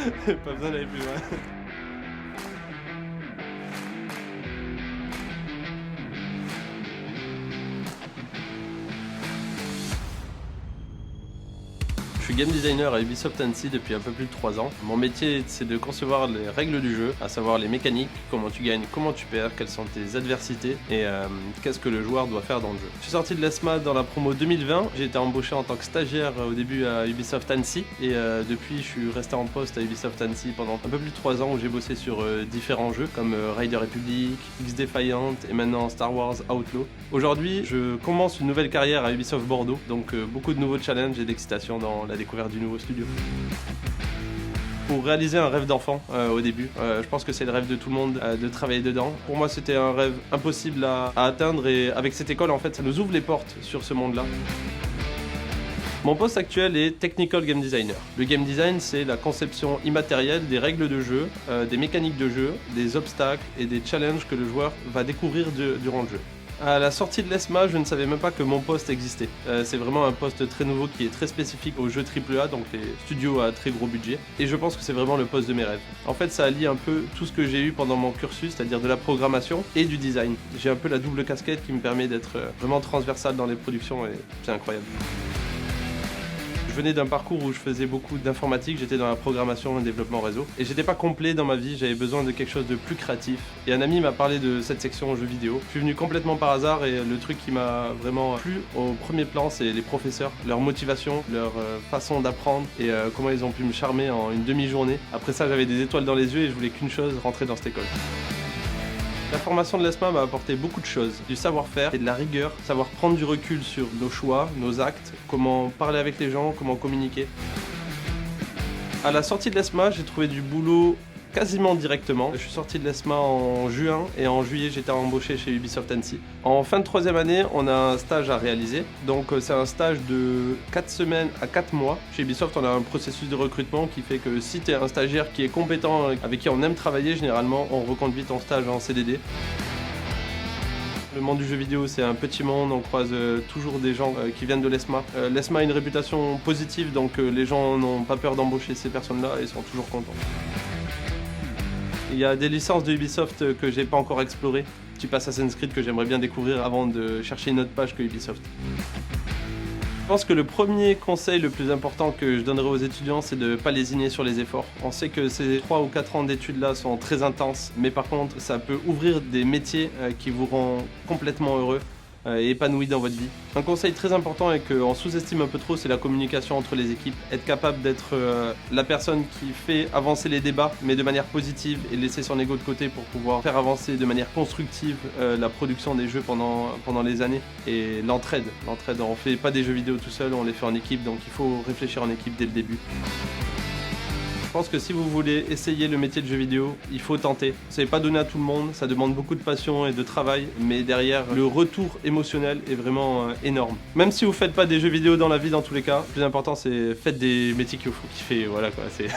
Pas besoin d'aller plus loin. Je suis game designer à Ubisoft Annecy depuis un peu plus de 3 ans. Mon métier, c'est de concevoir les règles du jeu, à savoir les mécaniques, comment tu gagnes, comment tu perds, quelles sont tes adversités et qu'est-ce que le joueur doit faire dans le jeu. Je suis sorti de l'ESMA dans la promo 2020, j'ai été embauché en tant que stagiaire au début à Ubisoft Annecy et depuis je suis resté en poste à Ubisoft Annecy pendant un peu plus de 3 ans où j'ai bossé sur différents jeux comme Raider Republic, X-Defiant et maintenant Star Wars Outlaw. Aujourd'hui, je commence une nouvelle carrière à Ubisoft Bordeaux, donc beaucoup de nouveaux challenges et d'excitation dans la découverte du nouveau studio. Pour réaliser un rêve d'enfant au début, je pense que c'est le rêve de tout le monde de travailler dedans. Pour moi c'était un rêve impossible à atteindre et avec cette école en fait ça nous ouvre les portes sur ce monde-là. Mon poste actuel est Technical Game Designer. Le game design, c'est la conception immatérielle des règles de jeu, des mécaniques de jeu, des obstacles et des challenges que le joueur va découvrir durant le jeu. À la sortie de l'ESMA, je ne savais même pas que mon poste existait. C'est vraiment un poste très nouveau qui est très spécifique aux jeux AAA, donc les studios à très gros budget. Et je pense que c'est vraiment le poste de mes rêves. En fait, ça allie un peu tout ce que j'ai eu pendant mon cursus, c'est-à-dire de la programmation et du design. J'ai un peu la double casquette qui me permet d'être vraiment transversal dans les productions et c'est incroyable. Je venais d'un parcours où je faisais beaucoup d'informatique, j'étais dans la programmation et le développement réseau. Et j'étais pas complet dans ma vie, j'avais besoin de quelque chose de plus créatif. Et un ami m'a parlé de cette section jeux vidéo. Je suis venu complètement par hasard et le truc qui m'a vraiment plu au premier plan, c'est les professeurs, leur motivation, leur façon d'apprendre et comment ils ont pu me charmer en une demi-journée. Après ça, j'avais des étoiles dans les yeux et je voulais qu'une chose, rentrer dans cette école. La formation de l'ESMA m'a apporté beaucoup de choses, du savoir-faire et de la rigueur, savoir prendre du recul sur nos choix, nos actes, comment parler avec les gens, comment communiquer. À la sortie de l'ESMA, j'ai trouvé du boulot quasiment directement. Je suis sorti de l'ESMA en juin et en juillet j'étais embauché chez Ubisoft Annecy. En fin de 3e année, on a un stage à réaliser. Donc c'est un stage de 4 semaines à 4 mois. Chez Ubisoft, on a un processus de recrutement qui fait que si tu es un stagiaire qui est compétent, avec qui on aime travailler, généralement on reconduit ton stage en CDD. Le monde du jeu vidéo, c'est un petit monde, on croise toujours des gens qui viennent de l'ESMA. L'ESMA a une réputation positive, donc les gens n'ont pas peur d'embaucher ces personnes-là et sont toujours contents. Il y a des licences de Ubisoft que j'ai pas encore explorées, type Assassin's Creed que j'aimerais bien découvrir avant de chercher une autre page que Ubisoft. Je pense que le premier conseil le plus important que je donnerais aux étudiants, c'est de ne pas lésiner sur les efforts. On sait que ces 3 ou 4 ans d'études là sont très intenses, mais par contre ça peut ouvrir des métiers qui vous rendent complètement heureux et épanoui dans votre vie. Un conseil très important et qu'on sous-estime un peu trop, c'est la communication entre les équipes. Être capable d'être la personne qui fait avancer les débats, mais de manière positive et laisser son ego de côté pour pouvoir faire avancer de manière constructive la production des jeux pendant les années. Et l'entraide, on fait pas des jeux vidéo tout seul, on les fait en équipe, donc il faut réfléchir en équipe dès le début. Je pense que si vous voulez essayer le métier de jeu vidéo, il faut tenter. C'est pas donné à tout le monde, ça demande beaucoup de passion et de travail, mais derrière, le retour émotionnel est vraiment énorme. Même si vous faites pas des jeux vidéo dans la vie dans tous les cas, le plus important c'est faites des métiers qui vous font kiffer, voilà quoi, c'est...